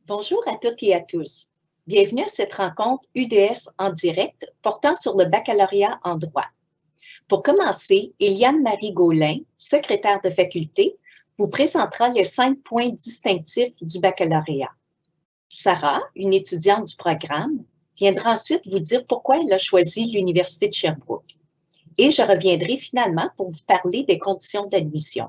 Bonjour à toutes et à tous. Bienvenue à cette rencontre UDS en direct portant sur le baccalauréat en droit. Pour commencer, Eliane-Marie Gaulin, secrétaire de faculté, vous présentera les 5 points distinctifs du baccalauréat. Sarah, une étudiante du programme, viendra ensuite vous dire pourquoi elle a choisi l'Université de Sherbrooke. Et je reviendrai finalement pour vous parler des conditions d'admission.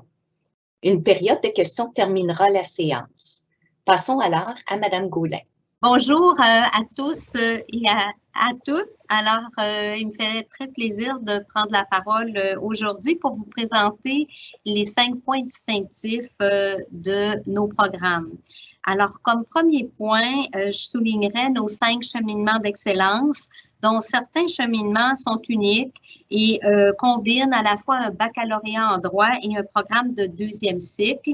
Une période de questions terminera la séance. Passons alors à Madame Gaulin. Bonjour à tous et à toutes. Alors, il me fait très plaisir de prendre la parole aujourd'hui pour vous présenter les 5 points distinctifs de nos programmes. Alors, comme premier point, je soulignerai nos 5 cheminements d'excellence, dont certains cheminements sont uniques et combinent à la fois un baccalauréat en droit et un programme de 2e cycle.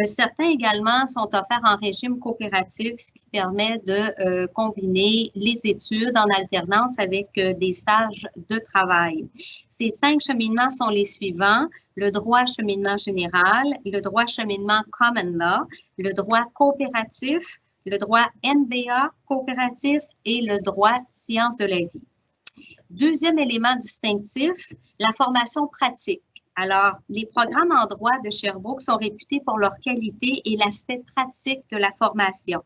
Certains également sont offerts en régime coopératif, ce qui permet de combiner les études en alternance avec des stages de travail. Ces 5 cheminements sont les suivants: le droit cheminement général, le droit cheminement common law, le droit coopératif, le droit MBA coopératif et le droit sciences de la vie. Deuxième élément distinctif, la formation pratique. Alors, les programmes en droit de Sherbrooke sont réputés pour leur qualité et l'aspect pratique de la formation,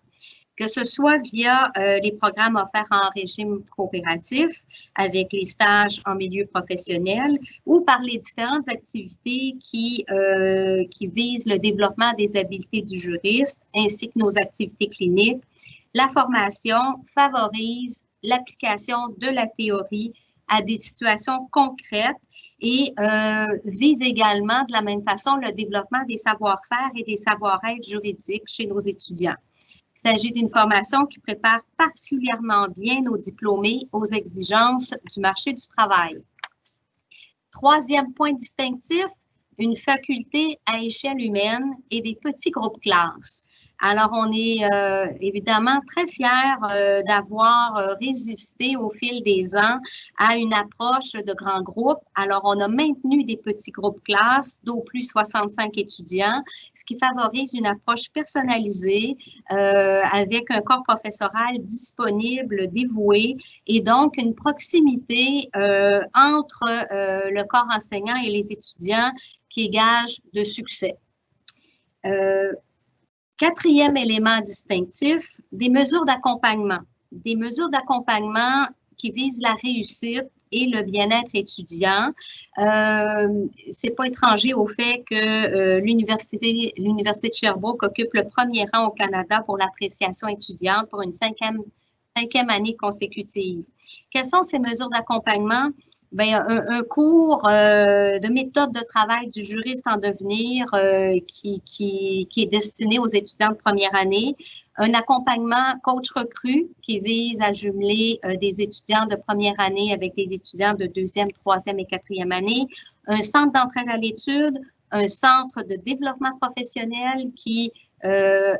que ce soit via les programmes offerts en régime coopératif, avec les stages en milieu professionnel, ou par les différentes activités qui visent le développement des habiletés du juriste, ainsi que nos activités cliniques. La formation favorise l'application de la théorie à des situations concrètes et vise également de la même façon le développement des savoir-faire et des savoir-être juridiques chez nos étudiants. Il s'agit d'une formation qui prépare particulièrement bien nos diplômés aux exigences du marché du travail. Troisième point distinctif, une faculté à échelle humaine et des petits groupes classes. Alors, on est évidemment très fiers d'avoir résisté au fil des ans à une approche de grands groupes. Alors, on a maintenu des petits groupes classes d'au plus 65 étudiants, ce qui favorise une approche personnalisée avec un corps professoral disponible, dévoué et donc une proximité entre le corps enseignant et les étudiants qui est gage de succès. Quatrième élément distinctif, des mesures d'accompagnement. Des mesures d'accompagnement qui visent la réussite et le bien-être étudiant. C'est pas étranger au fait que l'Université de Sherbrooke occupe le premier rang au Canada pour l'appréciation étudiante pour une cinquième année consécutive. Quelles sont ces mesures d'accompagnement? Bien, un cours de méthode de travail du juriste en devenir qui est destiné aux étudiants de première année, un accompagnement coach recrue qui vise à jumeler des étudiants de première année avec des étudiants de 2e, 3e et 4e année, un centre d'entraide à l'étude, un centre de développement professionnel qui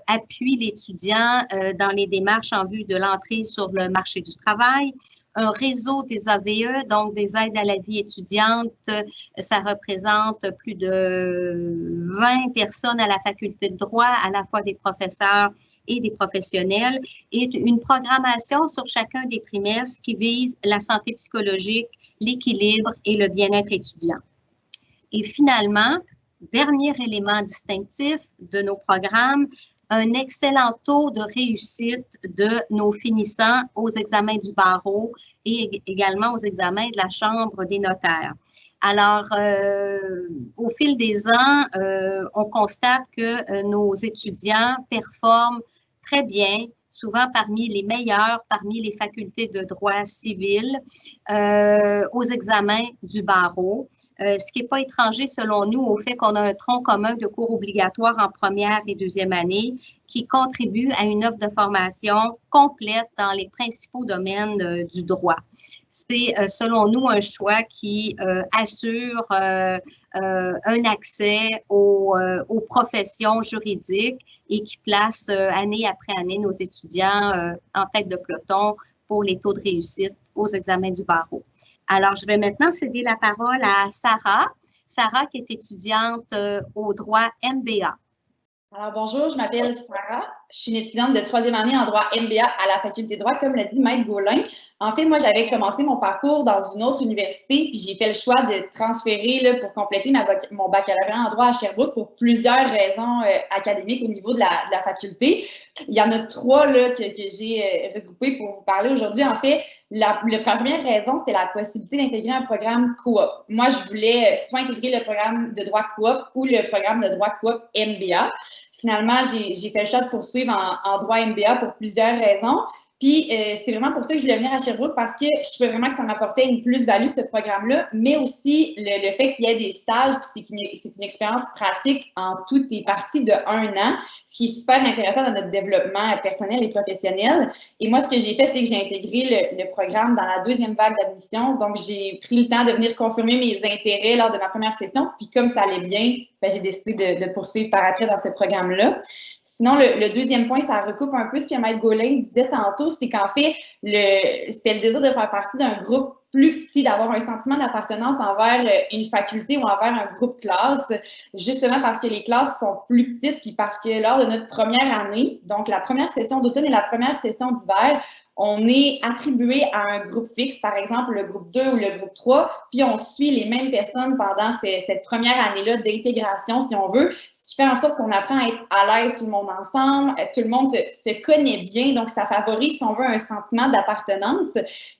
appuie l'étudiant dans les démarches en vue de l'entrée sur le marché du travail, un réseau des AVE, donc des aides à la vie étudiante. Ça représente plus de 20 personnes à la faculté de droit, à la fois des professeurs et des professionnels, et une programmation sur chacun des trimestres qui vise la santé psychologique, l'équilibre et le bien-être étudiant. Et finalement, dernier élément distinctif de nos programmes, un excellent taux de réussite de nos finissants aux examens du barreau et également aux examens de la Chambre des notaires. Alors, au fil des ans, on constate que nos étudiants performent très bien, souvent parmi les meilleurs, parmi les facultés de droit civil, aux examens du barreau. Ce qui n'est pas étranger selon nous au fait qu'on a un tronc commun de cours obligatoires en première et 2e année qui contribue à une offre de formation complète dans les principaux domaines du droit. C'est selon nous un choix qui assure un accès aux professions juridiques et qui place année après année nos étudiants en tête de peloton pour les taux de réussite aux examens du barreau. Alors, je vais maintenant céder la parole à Sarah. Sarah qui est étudiante au droit MBA. Alors, bonjour, je m'appelle Sarah. je suis une étudiante de 3e année en droit MBA à la faculté de droit, comme l'a dit Maître Gaulin. En fait, moi, j'avais commencé mon parcours dans une autre université, puis j'ai fait le choix de transférer là, pour compléter mon baccalauréat en droit à Sherbrooke pour plusieurs raisons académiques au niveau de la faculté. Il y en a 3 là, que j'ai regroupées pour vous parler aujourd'hui. En fait, la première raison, c'était la possibilité d'intégrer un programme coop. Moi, je voulais soit intégrer le programme de droit coop ou le programme de droit coop MBA. Finalement, j'ai fait le choix de poursuivre en droit MBA pour plusieurs raisons. Puis, c'est vraiment pour ça que je voulais venir à Sherbrooke parce que je trouvais vraiment que ça m'apportait une plus-value, ce programme-là, mais aussi le fait qu'il y ait des stages, puis c'est une expérience pratique en toutes et parties de 1 an, ce qui est super intéressant dans notre développement personnel et professionnel. Et moi, ce que j'ai fait, c'est que j'ai intégré le programme dans la 2e vague d'admission. Donc, j'ai pris le temps de venir confirmer mes intérêts lors de ma première session. Puis, comme ça allait bien, ben, j'ai décidé de poursuivre par après dans ce programme-là. Sinon, le 2e point, ça recoupe un peu ce que Maître Gaulin disait tantôt, c'est qu'en fait, c'était le désir de faire partie d'un groupe plus petit, d'avoir un sentiment d'appartenance envers une faculté ou envers un groupe classe, justement parce que les classes sont plus petites, puis parce que lors de notre première année, donc la première session d'automne et la première session d'hiver, on est attribué à un groupe fixe, par exemple le groupe 2 ou le groupe 3, puis on suit les mêmes personnes pendant cette première année-là d'intégration, si on veut, ce qui fait en sorte qu'on apprend à être à l'aise tout le monde ensemble, tout le monde se connaît bien, donc ça favorise, si on veut, un sentiment d'appartenance,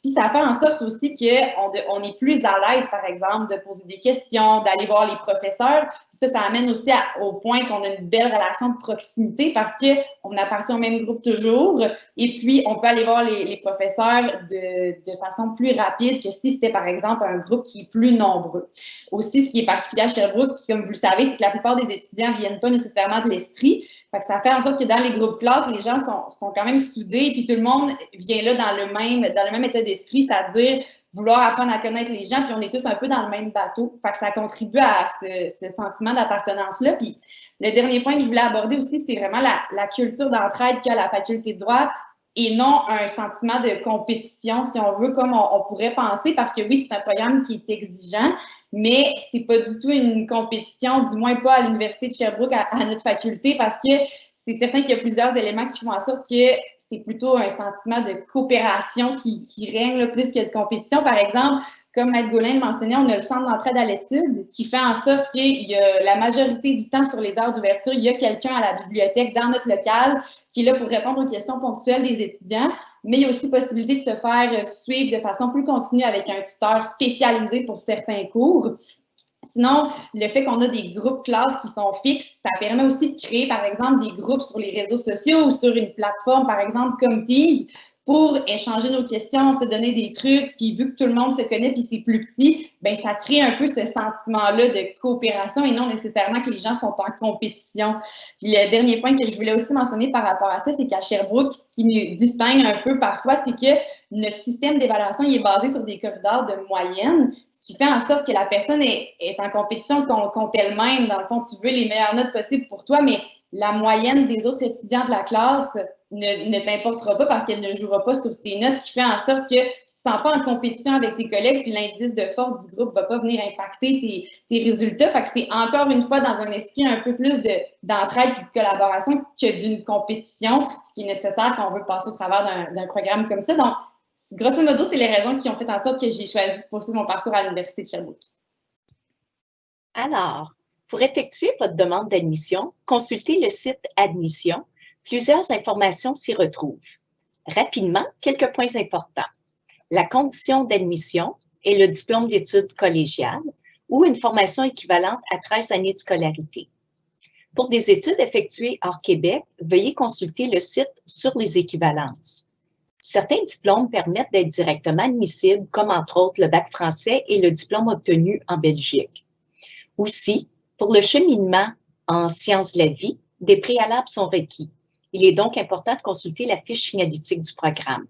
puis ça fait en sorte aussi qu'on est plus à l'aise, par exemple, de poser des questions, d'aller voir les professeurs, puis ça amène aussi au point qu'on a une belle relation de proximité parce qu'on appartient au même groupe toujours, et puis on peut aller voir les professeurs de façon plus rapide que si c'était, par exemple, un groupe qui est plus nombreux. Aussi, ce qui est particulier à Sherbrooke, comme vous le savez, c'est que la plupart des étudiants ne viennent pas nécessairement de l'Estrie. Fait que ça fait en sorte que dans les groupes classes, les gens sont quand même soudés, puis tout le monde vient là dans le même état d'esprit, c'est-à-dire vouloir apprendre à connaître les gens, puis on est tous un peu dans le même bateau. Fait que ça contribue à ce sentiment d'appartenance-là. Puis le dernier point que je voulais aborder aussi, c'est vraiment la culture d'entraide qu'il y a à la faculté de droit, et non un sentiment de compétition, si on veut, comme on pourrait penser, parce que oui, c'est un programme qui est exigeant, mais c'est pas du tout une compétition, du moins pas à l'Université de Sherbrooke, à notre faculté, parce que c'est certain qu'il y a plusieurs éléments qui font en sorte que c'est plutôt un sentiment de coopération qui règne là, plus que de compétition. Par exemple, comme Maître Gaulin le mentionnait, on a le centre d'entraide à l'étude qui fait en sorte qu'il y a la majorité du temps sur les heures d'ouverture, il y a quelqu'un à la bibliothèque dans notre local qui est là pour répondre aux questions ponctuelles des étudiants, mais il y a aussi possibilité de se faire suivre de façon plus continue avec un tuteur spécialisé pour certains cours. Sinon, le fait qu'on a des groupes classes qui sont fixes, ça permet aussi de créer, par exemple, des groupes sur les réseaux sociaux ou sur une plateforme, par exemple, comme Teams, pour échanger nos questions, se donner des trucs, puis vu que tout le monde se connaît puis c'est plus petit, ben ça crée un peu ce sentiment-là de coopération et non nécessairement que les gens sont en compétition. Puis le dernier point que je voulais aussi mentionner par rapport à ça, c'est qu'à Sherbrooke, ce qui nous distingue un peu parfois, c'est que notre système d'évaluation il est basé sur des corridors de moyenne, ce qui fait en sorte que la personne est en compétition contre elle-même. Dans le fond, tu veux les meilleures notes possibles pour toi, mais la moyenne des autres étudiants de la classe ne t'importera pas parce qu'elle ne jouera pas sur tes notes, ce qui fait en sorte que tu ne te sens pas en compétition avec tes collègues, puis l'indice de force du groupe ne va pas venir impacter tes résultats. Fait que c'est encore une fois dans un esprit un peu plus d'entraide et de collaboration que d'une compétition, ce qui est nécessaire quand on veut passer au travers d'un programme comme ça. Donc, grosso modo, c'est les raisons qui ont fait en sorte que j'ai choisi de poursuivre mon parcours à l'Université de Sherbrooke. Alors, pour effectuer votre demande d'admission, consultez le site Admission. Plusieurs informations s'y retrouvent. Rapidement, quelques points importants. La condition d'admission est le diplôme d'études collégiales ou une formation équivalente à 13 années de scolarité. Pour des études effectuées hors Québec, veuillez consulter le site sur les équivalences. Certains diplômes permettent d'être directement admissibles, comme entre autres le bac français et le diplôme obtenu en Belgique. Aussi, pour le cheminement en sciences de la vie, des préalables sont requis. Il est donc important de consulter la fiche signalétique du programme.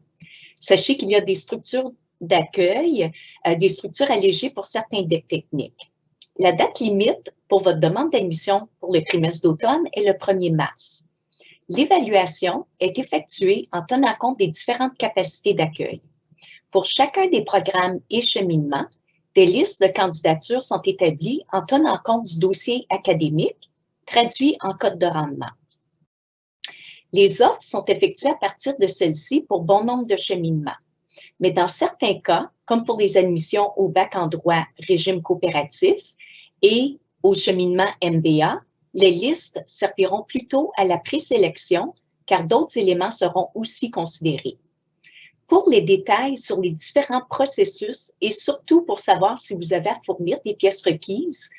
Sachez qu'il y a des structures d'accueil, des structures allégées pour certains deck techniques. La date limite pour votre demande d'admission pour le trimestre d'automne est le 1er mars. L'évaluation est effectuée en tenant compte des différentes capacités d'accueil. Pour chacun des programmes et cheminements, des listes de candidatures sont établies en tenant compte du dossier académique, traduit en code de rendement. Les offres sont effectuées à partir de celles-ci pour bon nombre de cheminements. Mais dans certains cas, comme pour les admissions au bac en droit régime coopératif et au cheminement MBA, les listes serviront plutôt à la présélection car d'autres éléments seront aussi considérés. Pour les détails sur les différents processus et surtout pour savoir si vous avez à fournir des pièces requises,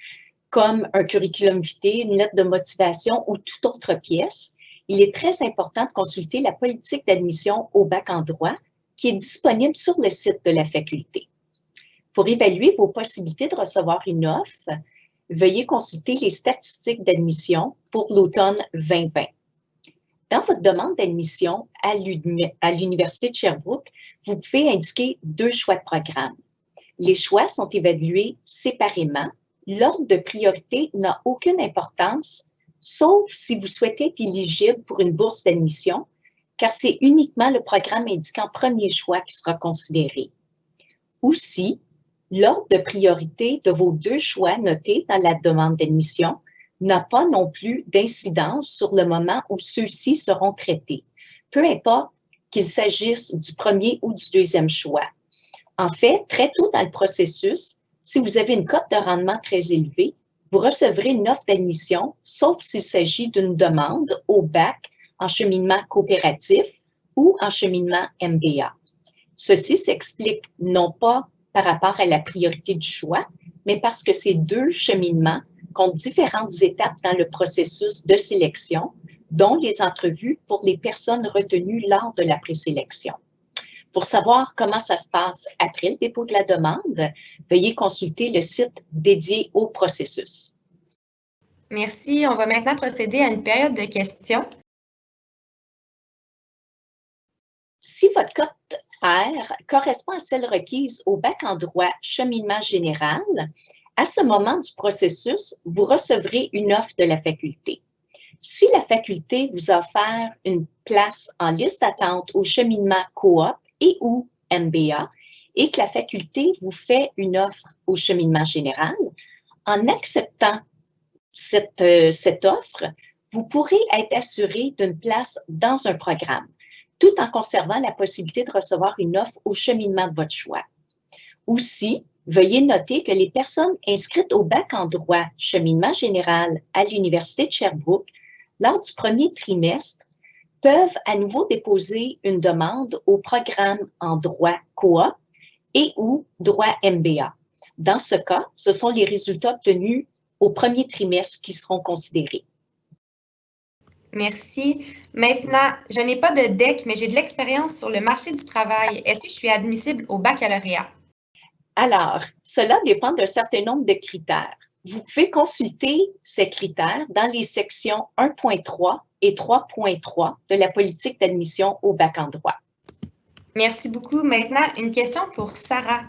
comme un curriculum vitae, une lettre de motivation ou toute autre pièce, il est très important de consulter la politique d'admission au bac en droit qui est disponible sur le site de la faculté. Pour évaluer vos possibilités de recevoir une offre, veuillez consulter les statistiques d'admission pour l'automne 2020. Dans votre demande d'admission à l'Université de Sherbrooke, vous pouvez indiquer 2 choix de programme. Les choix sont évalués séparément. L'ordre de priorité n'a aucune importance, sauf si vous souhaitez être éligible pour une bourse d'admission, car c'est uniquement le programme indiquant premier choix qui sera considéré. Aussi, l'ordre de priorité de vos 2 choix notés dans la demande d'admission n'a pas non plus d'incidence sur le moment où ceux-ci seront traités, peu importe qu'il s'agisse du premier ou du deuxième choix. En fait, très tôt dans le processus, si vous avez une cote de rendement très élevée, vous recevrez une offre d'admission, sauf s'il s'agit d'une demande au bac en cheminement coopératif ou en cheminement MBA. Ceci s'explique non pas par rapport à la priorité du choix, mais parce que ces 2 cheminements comptent différentes étapes dans le processus de sélection, dont les entrevues pour les personnes retenues lors de la présélection. Pour savoir comment ça se passe après le dépôt de la demande, veuillez consulter le site dédié au processus. Merci. On va maintenant procéder à une période de questions. Si votre cote R correspond à celle requise au bac en droit cheminement général, à ce moment du processus, vous recevrez une offre de la faculté. Si la faculté vous a offert une place en liste d'attente au cheminement coop et ou MBA et que la faculté vous fait une offre au cheminement général, en acceptant cette offre, vous pourrez être assuré d'une place dans un programme, tout en conservant la possibilité de recevoir une offre au cheminement de votre choix. Aussi, veuillez noter que les personnes inscrites au bac en droit cheminement général à l'Université de Sherbrooke, lors du premier trimestre, peuvent à nouveau déposer une demande au programme en droit coop et ou droit MBA. Dans ce cas, ce sont les résultats obtenus au premier trimestre qui seront considérés. Merci. Maintenant, je n'ai pas de DEC, mais j'ai de l'expérience sur le marché du travail. Est-ce que je suis admissible au baccalauréat? Alors, cela dépend d'un certain nombre de critères. Vous pouvez consulter ces critères dans les sections 1.3 et 3.3 de la politique d'admission au bac en droit. Merci beaucoup. Maintenant, une question pour Sarah.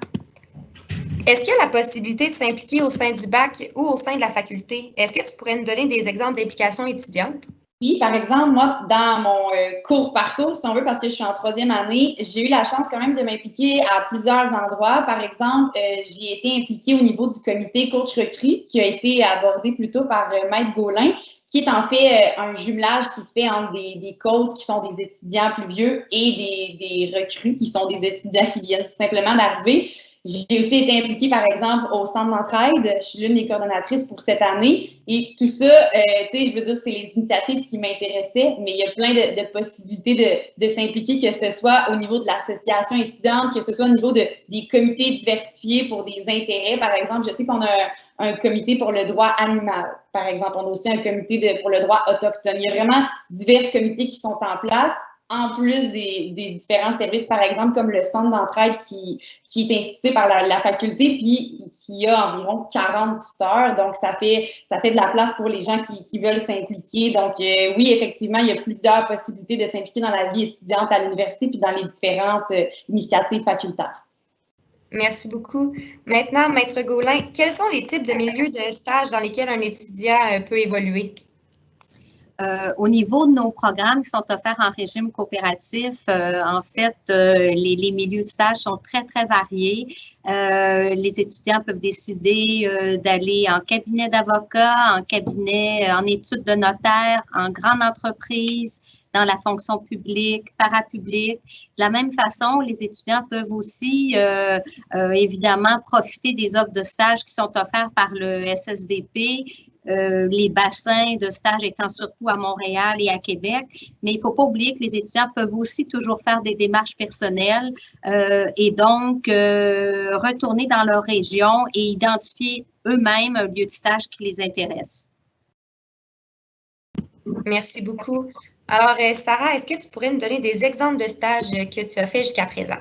Est-ce qu'il y a la possibilité de s'impliquer au sein du bac ou au sein de la faculté? Est-ce que tu pourrais nous donner des exemples d'implication étudiante? Oui, par exemple, moi, dans mon court parcours, si on veut, parce que je suis en 3e année, j'ai eu la chance quand même de m'impliquer à plusieurs endroits. Par exemple, j'ai été impliquée au niveau du comité coach recrue qui a été abordé plutôt par Maître Gaulin, qui est en fait un jumelage qui se fait entre des coachs qui sont des étudiants plus vieux et des recrues qui sont des étudiants qui viennent tout simplement d'arriver. J'ai aussi été impliquée, par exemple, au centre d'entraide. Je suis l'une des coordonnatrices pour cette année. Et tout ça, tu sais, je veux dire, c'est les initiatives qui m'intéressaient, mais il y a plein de possibilités de s'impliquer, que ce soit au niveau de l'association étudiante, que ce soit au niveau des comités diversifiés pour des intérêts. Par exemple, je sais qu'on a un comité pour le droit animal, par exemple. On a aussi un comité pour le droit autochtone. Il y a vraiment divers comités qui sont en place, en plus des différents services, par exemple, comme le centre d'entraide qui est institué par la faculté, puis qui a environ 40 tuteurs. Donc, ça fait de la place pour les gens qui veulent s'impliquer. Donc, oui, effectivement, il y a plusieurs possibilités de s'impliquer dans la vie étudiante à l'université puis dans les différentes initiatives facultaires. Merci beaucoup. Maintenant, Maître Gaulin, quels sont les types de milieux de stage dans lesquels un étudiant peut évoluer? Au niveau de nos programmes qui sont offerts en régime coopératif, en fait, les milieux de stage sont très, très variés. Les étudiants peuvent décider d'aller en cabinet d'avocat, en cabinet, en études de notaire, en grande entreprise, dans la fonction publique, parapublique. De la même façon, les étudiants peuvent aussi, évidemment, profiter des offres de stage qui sont offertes par le SSDP, les bassins de stage étant surtout à Montréal et à Québec. Mais il ne faut pas oublier que les étudiants peuvent aussi toujours faire des démarches personnelles et donc retourner dans leur région et identifier eux-mêmes un lieu de stage qui les intéresse. Merci beaucoup. Alors, Sarah, est-ce que tu pourrais nous donner des exemples de stages que tu as fait jusqu'à présent?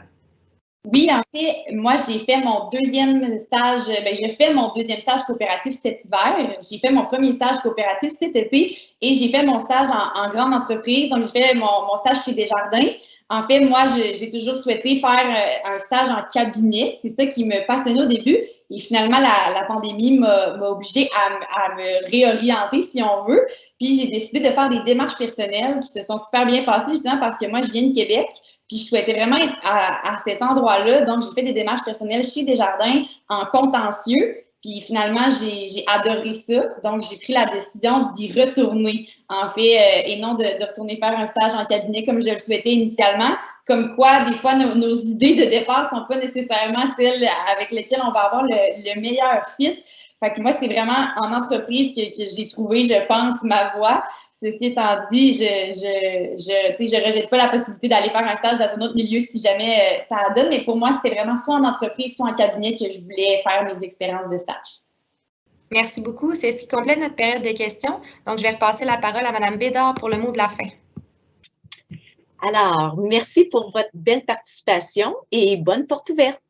Oui, en fait, moi, j'ai fait mon deuxième stage, j'ai fait mon deuxième stage coopératif cet hiver. J'ai fait mon premier stage coopératif cet été et j'ai fait mon stage en grande entreprise. Donc, j'ai fait mon stage chez Desjardins. En fait, moi, j'ai toujours souhaité faire un stage en cabinet. C'est ça qui me passionnait au début. Et finalement, la pandémie m'a obligée à me réorienter, si on veut. Puis, j'ai décidé de faire des démarches personnelles qui se sont super bien passées, justement parce que moi, je viens de Québec. Puis, je souhaitais vraiment être à cet endroit-là. Donc, j'ai fait des démarches personnelles chez Desjardins en contentieux. Puis, finalement, j'ai adoré ça. Donc, j'ai pris la décision d'y retourner, en fait, et non de retourner faire un stage en cabinet comme je le souhaitais initialement. Comme quoi, des fois, nos idées de départ ne sont pas nécessairement celles avec lesquelles on va avoir le meilleur fit. Fait que moi, c'est vraiment en entreprise que j'ai trouvé, je pense, ma voie. Ceci étant dit, je rejette pas la possibilité d'aller faire un stage dans un autre milieu si jamais ça donne, mais pour moi, c'était vraiment soit en entreprise, soit en cabinet que je voulais faire mes expériences de stage. Merci beaucoup. C'est ce qui complète notre période de questions. Donc, je vais repasser la parole à Mme Bédard pour le mot de la fin. Alors, merci pour votre belle participation et bonne porte ouverte.